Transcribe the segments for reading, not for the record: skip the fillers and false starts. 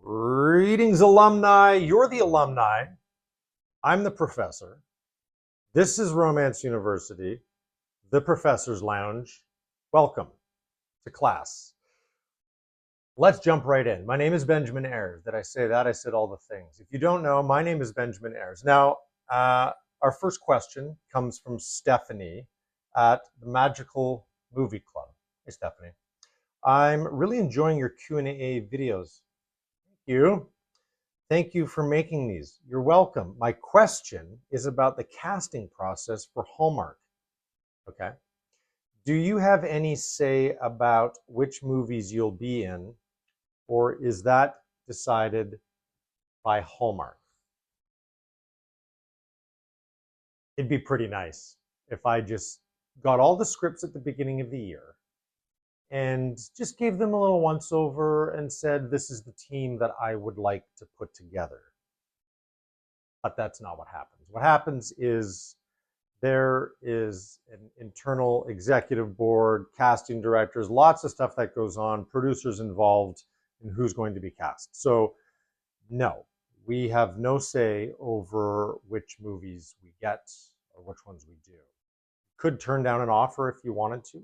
Greetings, alumni. You're the alumni. I'm the professor. This is Romance University, the Professor's Lounge. Welcome to class. Let's jump right in. My name is Benjamin Ayres. Did I say that? I said all the things. If you don't know, my name is Benjamin Ayres. Now, our first question comes from Stephanie at the Magical Movie Club. Hey, Stephanie. I'm really enjoying your Q&A videos. Thank you. Thank you for making these. You're welcome. My question is about the casting process for Hallmark. Okay. Do you have any say about which movies you'll be in, or is that decided by Hallmark? It'd be pretty nice if I just got all the scripts at the beginning of the year and just gave them a little once over and said, this is the team that I would like to put together. But that's not what happens. What happens is there is an internal executive board, casting directors, lots of stuff that goes on, producers involved in who's going to be cast. So no, we have no say over which movies we get or which ones we do. Could turn down an offer if you wanted to.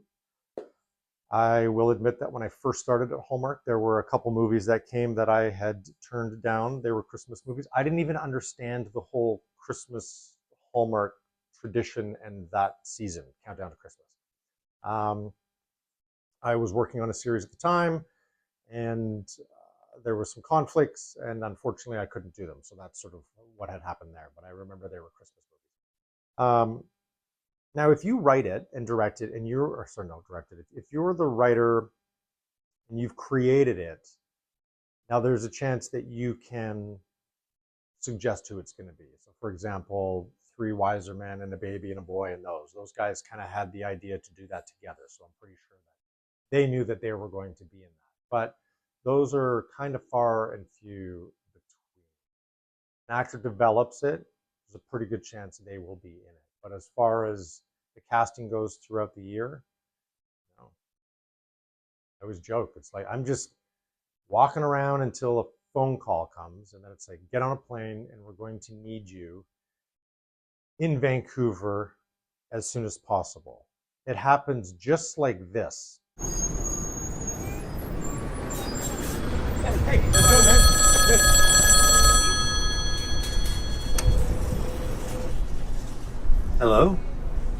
I will admit that when I first started at Hallmark, there were a couple movies that came that I had turned down. They were Christmas movies. I didn't even understand the whole Christmas Hallmark tradition and that season, Countdown to Christmas. I was working on a series at the time, and there were some conflicts, and unfortunately I couldn't do them. So that's sort of what had happened there. But I remember they were Christmas movies. Now, if you write it and direct it, and if you're the writer and you've created it, now there's a chance that you can suggest who it's going to be. So, for example, Three Wiser Men and a Baby and a Boy, and those guys kind of had the idea to do that together. So I'm pretty sure that they knew that they were going to be in that. But those are kind of far and few between. An actor develops it, there's a pretty good chance they will be in it. But as far as the casting goes throughout the year, you know, I always joke. It's like I'm just walking around until a phone call comes, and then it's like, get on a plane, and we're going to need you in Vancouver as soon as possible. It happens just like this. Hey, let's go, man. Good. Hello?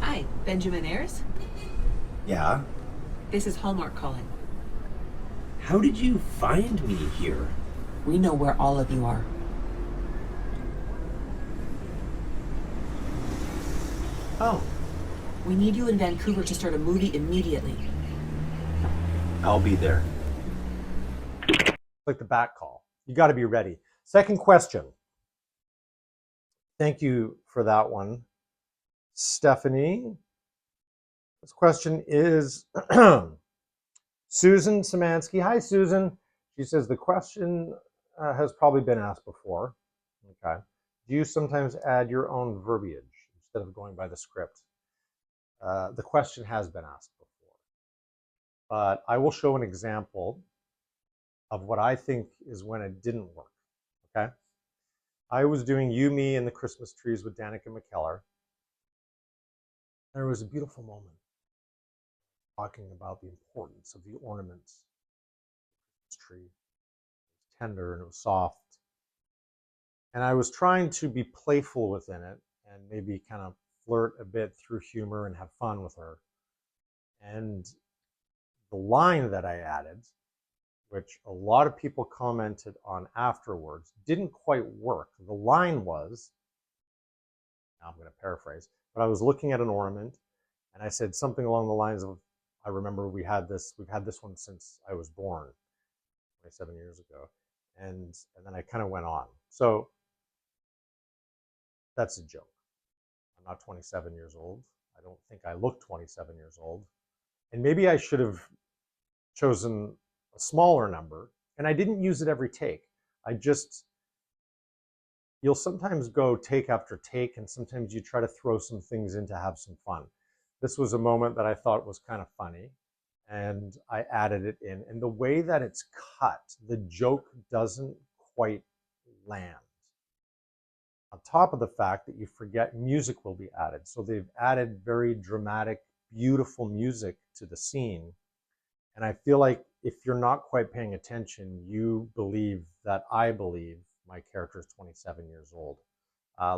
Hi, Benjamin Ayres? Yeah? This is Hallmark calling. How did you find me here? We know where all of you are. Oh, We need you in Vancouver to start a movie immediately. I'll be there. Like the bat call. You got to be ready. Second question. Thank you for that one, Stephanie. This question is Susan Szymanski. Hi, Susan. She says the question has probably been asked before. Okay. Do you sometimes add your own verbiage instead of going by the script? The question has been asked before, but I will show an example of what I think is when it didn't work. Okay. I was doing You, Me, and the Christmas Trees with Danica McKellar. There was a beautiful moment talking about the importance of the ornaments. This tree was tender and it was soft. And I was trying to be playful within it and maybe kind of flirt a bit through humor and have fun with her. And the line that I added, which a lot of people commented on afterwards, didn't quite work. The line was, now I'm going to paraphrase, but I was looking at an ornament and I said something along the lines of, I remember we've had this one since I was born 27 years ago. And then I kind of went on. So that's a joke. I'm not 27 years old. I don't think I look 27 years old. And maybe I should have chosen a smaller number. And I didn't use it every take. You'll sometimes go take after take, and sometimes you try to throw some things in to have some fun. This was a moment that I thought was kind of funny, and I added it in. And the way that it's cut, the joke doesn't quite land. On top of the fact that you forget music will be added. So they've added very dramatic, beautiful music to the scene. And I feel like if you're not quite paying attention, you believe that I believe my character is 27 years old.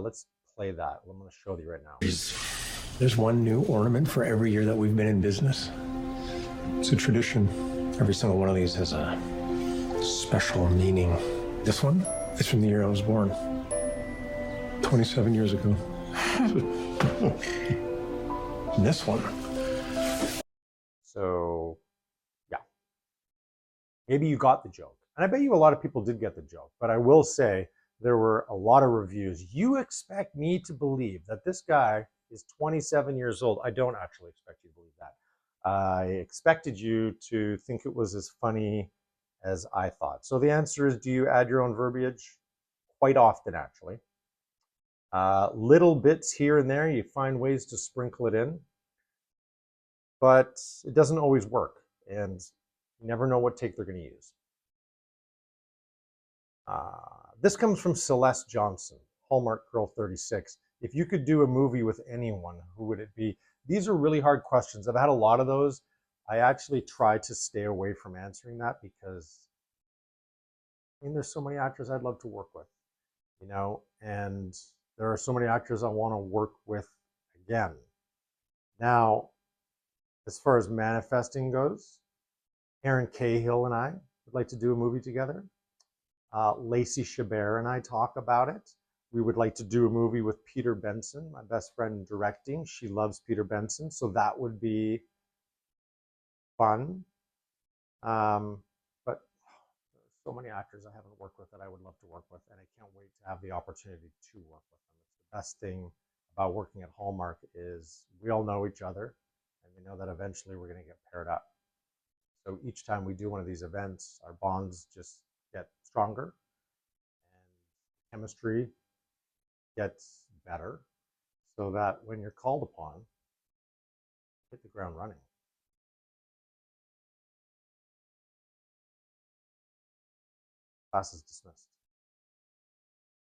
Let's play that. I'm going to show you right now. There's one new ornament for every year that we've been in business. It's a tradition. Every single one of these has a special meaning. This one is from the year I was born, 27 years ago. And this one. So, yeah. Maybe you got the joke. And I bet you a lot of people did get the joke. But I will say there were a lot of reviews. You expect me to believe that this guy is 27 years old. I don't actually expect you to believe that. I expected you to think it was as funny as I thought. So the answer is, do you add your own verbiage? Quite often, actually. Little bits here and there, you find ways to sprinkle it in, but it doesn't always work, and you never know what take they're going to use. This comes from Celeste Johnson, Hallmark Girl 36. If you could do a movie with anyone, who would it be? These are really hard questions. I've had a lot of those. I actually try to stay away from answering that because, I mean, there's so many actors I'd love to work with, you know, and there are so many actors I want to work with again. Now, as far as manifesting goes, Erin Cahill and I would like to do a movie together. Lacey Chabert and I talk about it. We would like to do a movie with Peter Benson, my best friend directing. She loves Peter Benson, so that would be fun. But there's so many actors I haven't worked with that I would love to work with, and I can't wait to have the opportunity to work with them. It's the best thing about working at Hallmark is we all know each other, and we know that eventually we're going to get paired up. So each time we do one of these events, our bonds just get stronger, and chemistry gets better, so that when you're called upon, hit the ground running. Class is dismissed.